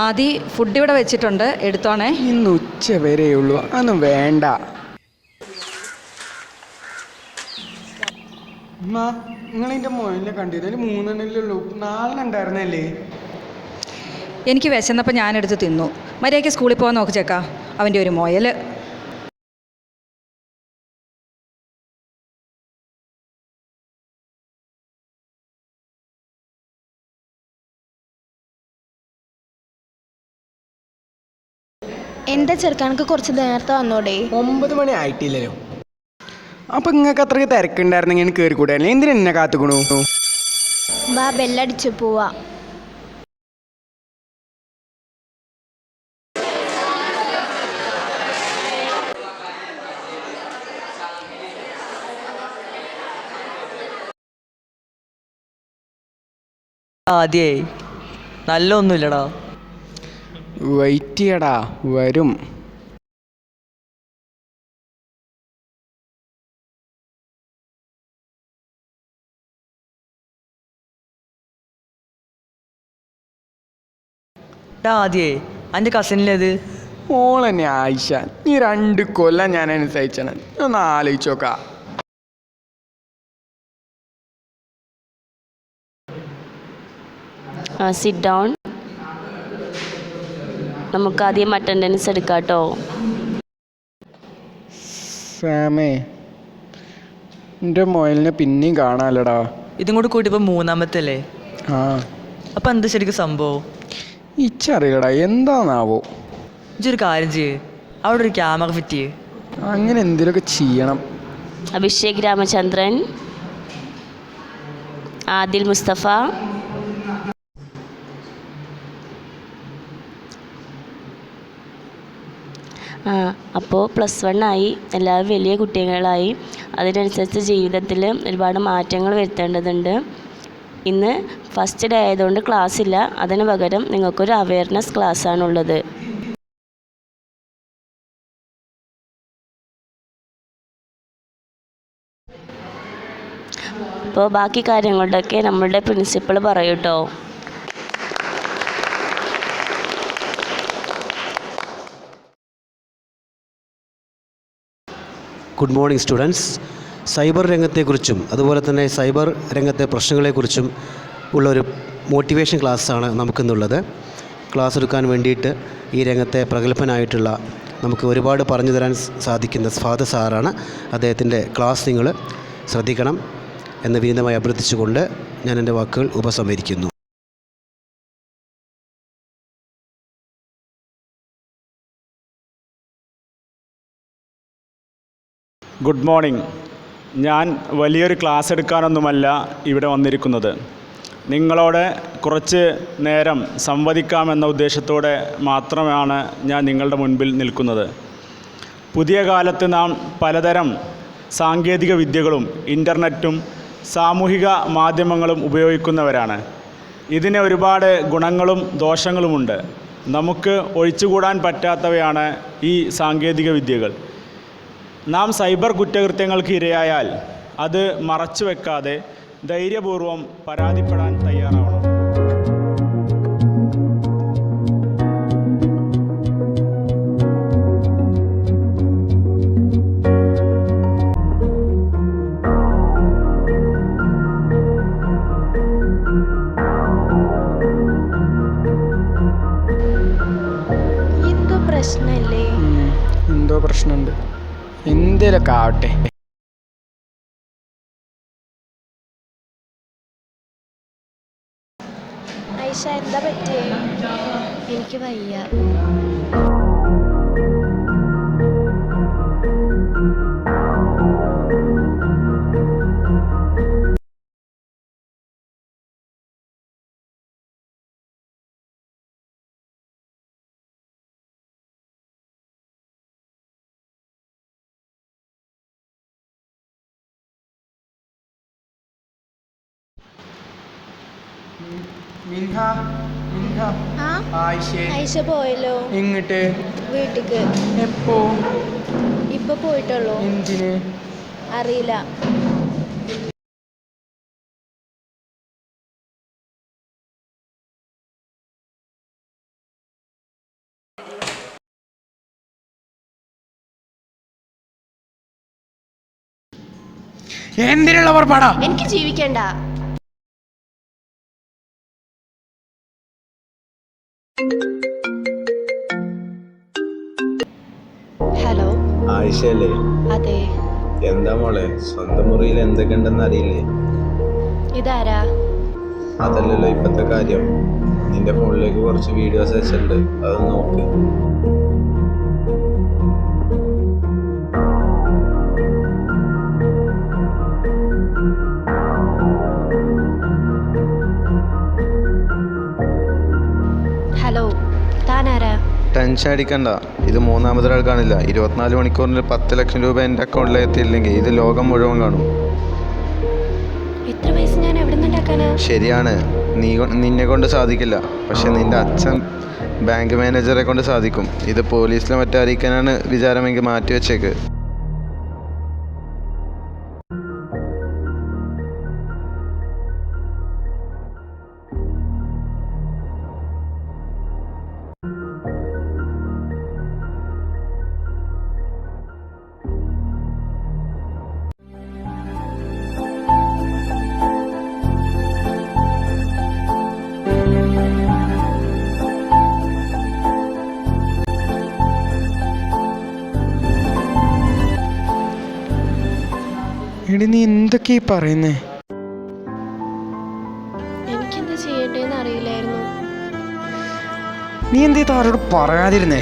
ആദി food ഇവിടെ വെച്ചിട്ടുണ്ട്, എടുത്തോണേ. ഇന്ന് ഉച്ച വരെയുള്ളൂ, അതൊന്നും വേണ്ട. നിങ്ങളിൻ്റെ മൊയിലിനെ കണ്ടിരുന്നു, അതിൽ 3 ഉള്ളൂ, 4 ഉണ്ടായിരുന്നല്ലേ? എനിക്ക് വിശന്നപ്പോൾ ഞാനെടുത്ത് തിന്നു. മര്യാദയ്ക്ക് സ്കൂളിൽ പോകാൻ നോക്ക് ചേക്കാ, അവൻ്റെ ഒരു മുയൽ. എന്താ ചെറുക്കനക്ക് കുറച്ച് നേരത്തെ വന്നോടെ? 9 മണി ആയിട്ടില്ലല്ലോ. അപ്പൊ നിങ്ങൾക്ക് അത്രയ്ക്ക് തിരക്കുണ്ടായിരുന്നെങ്കിൽ എനിക്ക് കയറി കൂടാല്ലേ? എന്തിനാ എന്നെ കാത്തുക്കണു? വാ, ബെല്ലടിച്ചു പോവാ. ആദ്യേ നല്ല ഒന്നുമില്ലടാ. വെയിറ്റ് ചെയ്യടാ, വരും. ആദ്യേ എൻ്റെ കസിനിലേത്? ഓളെന്നെ ആയിഷ. ഈ 2 കൊല്ലം ഞാൻ അനുസരിച്ചാണ്. ഒന്ന് ആലോചിച്ച് നോക്കാം. Sit down. നമുക്ക് ആദ്യം അറ്റൻഡൻസ് എടുക്കാം കേട്ടോ. സാമേ, എൻ്റെ മൊയിലിനെ പിന്നെയും കാണാമല്ലടാ. ഇതും കൂടി കൂട്ടിയപ്പോൾ 3-മത്തെ അല്ലേ? ആ, അപ്പം എന്താ ശരിക്കും സംഭവം? ഇച്ചറിയില്ലടാ, എന്താന്നാവോ. ഇതൊരു കാര്യം ചെയ്യേ, അവിടെ ഒരു ക്യാമറ ഫിറ്റ് ചെയ്യേ. അങ്ങനെ എന്തെങ്കിലുമൊക്കെ ചെയ്യണം. അഭിഷേക് രാമചന്ദ്രൻ, ആദിൽ മുസ്തഫ, അപ്പോൾ +1 ആയി, എല്ലാവരും വലിയ കുട്ടികളായി. അതിനനുസരിച്ച് ജീവിതത്തിൽ ഒരുപാട് മാറ്റങ്ങൾ വരുത്തേണ്ടതുണ്ട്. ഇന്ന് ഫസ്റ്റ് ഡേ ആയതുകൊണ്ട് ക്ലാസ് ഇല്ല, അതിന് പകരം നിങ്ങൾക്കൊരു അവയർനെസ് ക്ലാസ്സാണുള്ളത്. അപ്പോൾ ബാക്കി കാര്യങ്ങളുടെയൊക്കെ നമ്മളുടെ പ്രിൻസിപ്പൾ പറയൂട്ടോ. Good morning students. സൈബർ രംഗത്തെക്കുറിച്ചും അതുപോലെ തന്നെ സൈബർ രംഗത്തെ പ്രശ്നങ്ങളെക്കുറിച്ചും ഉള്ളൊരു മോട്ടിവേഷൻ ക്ലാസ്സാണ് നമുക്കിന്നുള്ളത്. ക്ലാസ് എടുക്കാൻ വേണ്ടിയിട്ട് ഈ രംഗത്തെ പ്രഗത്ഭനായിട്ടുള്ള നമുക്ക് ഒരുപാട് പറഞ്ഞു തരാൻ സാധിക്കുന്ന ഫാദർ സാറാണ്. അദ്ദേഹത്തിൻ്റെ ക്ലാസ് നിങ്ങൾ ശ്രദ്ധിക്കണം എന്ന് വിനീതമായി അഭ്യർത്ഥിച്ചുകൊണ്ട് ഞാൻ എൻ്റെ വാക്കുകൾ ഉപസംഹരിക്കുന്നു. Good morning. ഞാൻ വലിയൊരു ക്ലാസ് എടുക്കാനൊന്നുമല്ല ഇവിടെ വന്നിരിക്കുന്നത്. നിങ്ങളോട് കുറച്ച് നേരം സംവദിക്കാമെന്ന ഉദ്ദേശത്തോടെ മാത്രമാണ് ഞാൻ നിങ്ങളുടെ മുൻപിൽ നിൽക്കുന്നത്. പുതിയ കാലത്ത് നാം പലതരം സാങ്കേതിക വിദ്യകളും ഇൻ്റർനെറ്റും സാമൂഹിക മാധ്യമങ്ങളും ഉപയോഗിക്കുന്നവരാണ്. ഇതിന് ഒരുപാട് ഗുണങ്ങളും ദോഷങ്ങളുമുണ്ട്. നമുക്ക് ഒഴിച്ചുകൂടാൻ പറ്റാത്തവയാണ് ഈ സാങ്കേതിക വിദ്യകൾ. നാം സൈബർ കുറ്റകൃത്യങ്ങൾക്ക് ഇരയായാൽ അത് മറച്ചു വെക്കാതെ ധൈര്യപൂർവ്വം പരാതിപ്പെടാൻ തയ്യാറാവണം. എന്തോ പ്രശ്നമില്ലേ? എന്തോ പ്രശ്നമുണ്ട്, എന്തേലൊക്കെ ആവട്ടെ. ഐഷ, എന്താ പറ്റിയേ? എനിക്ക് വയ്യ. മിൻഹ, മിൻഹ. ആ, ആയിഷേ, ഐഷ പോയല്ലോ. എങ്ങോട്ട്? വീട്ടിക്ക്. എപ്പോ? ഇപ്പൊ പോയിട്ടുള്ളൂ. എന്തിന്? അറിയില്ല. എന്തിനുള്ള പുറപ്പാടാ? എനിക്ക് ജീവിക്കണ്ട. ഹലോ, ആയിഷയല്ലേ? അതെ. എന്താ മോളെ, സ്വന്തം മുറിയിൽ എന്തൊക്കെ ഉണ്ടെന്ന് അറിയില്ലേ? ഇതാരാ? അതല്ലല്ലോ ഇപ്പത്തെ കാര്യം. നിന്റെ ഫോണിലേക്ക് കുറച്ച് വീഡിയോസ് അയച്ചിട്ടുണ്ട്, അത് നോക്ക്. ഹലോ, താനാരാ? ടെൻഷൻ അടിക്കണ്ട, ഇത് മൂന്നാമതൊരാൾ കാണില്ല. 24 മണിക്കൂറിൽ 10 ലക്ഷം രൂപ എൻ്റെ അക്കൗണ്ടിലേക്ക് എത്തിയില്ലെങ്കിൽ ഇത് ലോകം മുഴുവൻ കാണും. എത്ര പൈസ ഞാൻ എവിടെ നിന്നുണ്ടാക്കാനാ? ശരിയാണ്, നിന്നെ കൊണ്ട് സാധിക്കില്ല, പക്ഷെ നിന്റെ അച്ഛൻ ബാങ്ക് മാനേജറെ കൊണ്ട് സാധിക്കും. ഇത് പോലീസിലെ മറ്റേ അറിയിക്കാനാണ് വിചാരമെങ്കിൽ മാറ്റി വെച്ചേക്ക്. എടി നീ എന്തൊക്കെയാ പറയുന്നേ? എനിക്കെന്താ ചെയ്യണ്ടേന്ന് അറിയില്ലായിരുന്നു. നീ എന്തേ താരോട് പറയാതിരുന്നേ?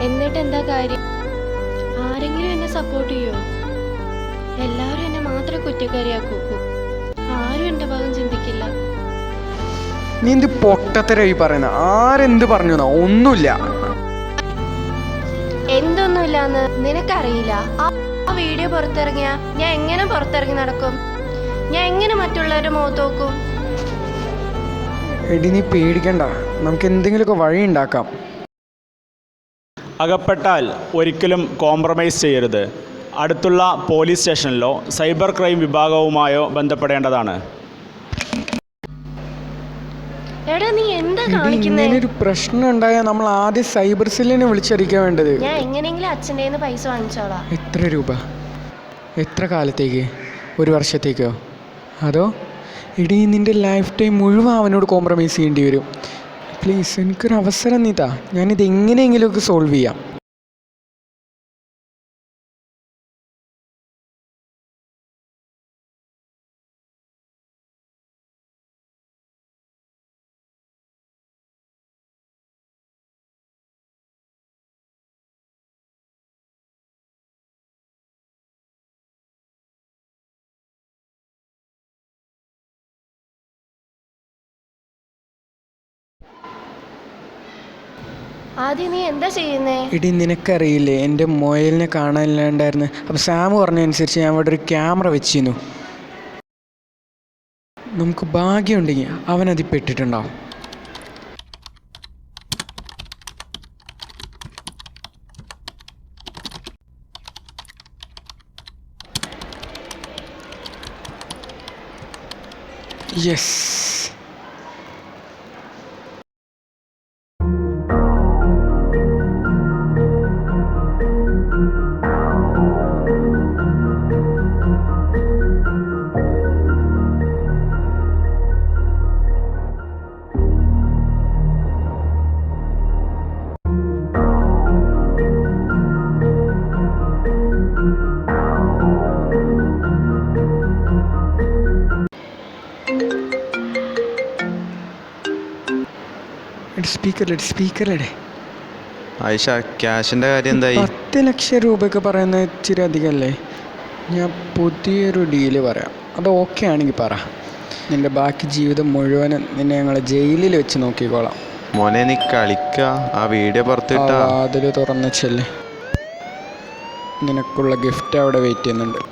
എന്നിട്ട് എന്താ കാര്യം? ആരെങ്കിലും എന്നെ സപ്പോർട്ട് ചെയ്യോ? എല്ലാവരും എന്നെ മാത്രമേ കുറ്റക്കാരിയാക്കൂ. ആരും എൻ്റെ ഭാഗം ചിന്തിക്കില്ല. നീ എന്ത് പൊട്ടത്തരായി പറയുന്ന? ആരെന്ത് പറഞ്ഞു? ഒന്നുമില്ല. എന്തൊന്നുമില്ലാന്ന് നിനക്കറിയില്ല. ആ വീഡിയോ പുറത്തിറങ്ങിയ ഞാൻ എങ്ങനെ പുറത്തിറങ്ങി നടക്കും? ഞാൻ എങ്ങനെ മറ്റുള്ളവരുടെ മുഖത്ത് നോക്കും? എടി നീ പേടിക്കണ്ട, നമുക്ക് എന്തെങ്കിലുമൊക്കെ വഴി ഉണ്ടാക്കാം. അകപ്പെട്ടാൽ ഒരിക്കലും കോംപ്രമൈസ് ചെയ്യരുത്. അടുത്തുള്ള പോലീസ് സ്റ്റേഷനിലോ സൈബർ ക്രൈം വിഭാഗവുമായോ ബന്ധപ്പെടേണ്ടതാണ്. എടാ, നീ എന്താ കാണിക്കുന്നേ? ഇങ്ങനൊരു പ്രശ്നം ഉണ്ടായാൽ നമ്മൾ ആദ്യം സൈബർ സെല്ലിനെ വിളിച്ചറിയിക്കാൻ വേണ്ടത്. ഞാൻ എങ്ങനെയെങ്കിലും അച്ഛൻ്റെ കയ്യിൽ നിന്ന് പൈസ വാങ്ങിച്ചോളാം. എത്ര രൂപ? എത്ര കാലത്തേക്ക്? 1 വർഷത്തേക്കോ? അതോ ഇടീ നിൻ്റെ ലൈഫ് ടൈം മുഴുവൻ അവനോട് കോംപ്രമൈസ് ചെയ്യേണ്ടി വരും? പ്ലീസ് എനിക്കൊരു അവസരം നീ താ, ഞാനിത് എങ്ങനെയെങ്കിലുമൊക്കെ സോൾവ് ചെയ്യാം. ആദ്യം നീ എന്താ ചെയ്യുന്നേ? ഇടി നിനക്കറിയില്ലേ, എൻ്റെ മൊബൈലിനെ കാണാനില്ലാണ്ടായിരുന്നു. അപ്പോൾ സാം പറഞ്ഞതനുസരിച്ച് ഞാൻ ഇവിടെ ഒരു ക്യാമറ വെച്ചിരുന്നു. നമുക്ക് ഭാഗ്യമുണ്ടെങ്കിൽ അവനതിൽ പെട്ടിട്ടുണ്ടാവും. യെസ്. സ്പീക്കറിലേ. ആയിഷ, ക്യാഷിൻ്റെ കാര്യം എന്തായി? 10 ലക്ഷം രൂപയൊക്കെ പറയുന്നത് ഇച്ചിരി അധികമല്ലേ? ഞാൻ പുതിയൊരു ഡീല് പറയാം, അത് ഓക്കെ ആണെങ്കിൽ പറ. നിൻ്റെ ബാക്കി ജീവിതം മുഴുവനും നിന്നെ ഞങ്ങൾ ജയിലിൽ വെച്ച് നോക്കിക്കോളാം. മോനെ നീ കളിക്ക, ആ വീഡിയോ പുറത്തിട്ടാ അതിൽ തുറന്ന് ചെല്ലേ. നിനക്കുള്ള ഗിഫ്റ്റ് അവിടെ വെയിറ്റ് ചെയ്യുന്നുണ്ട്.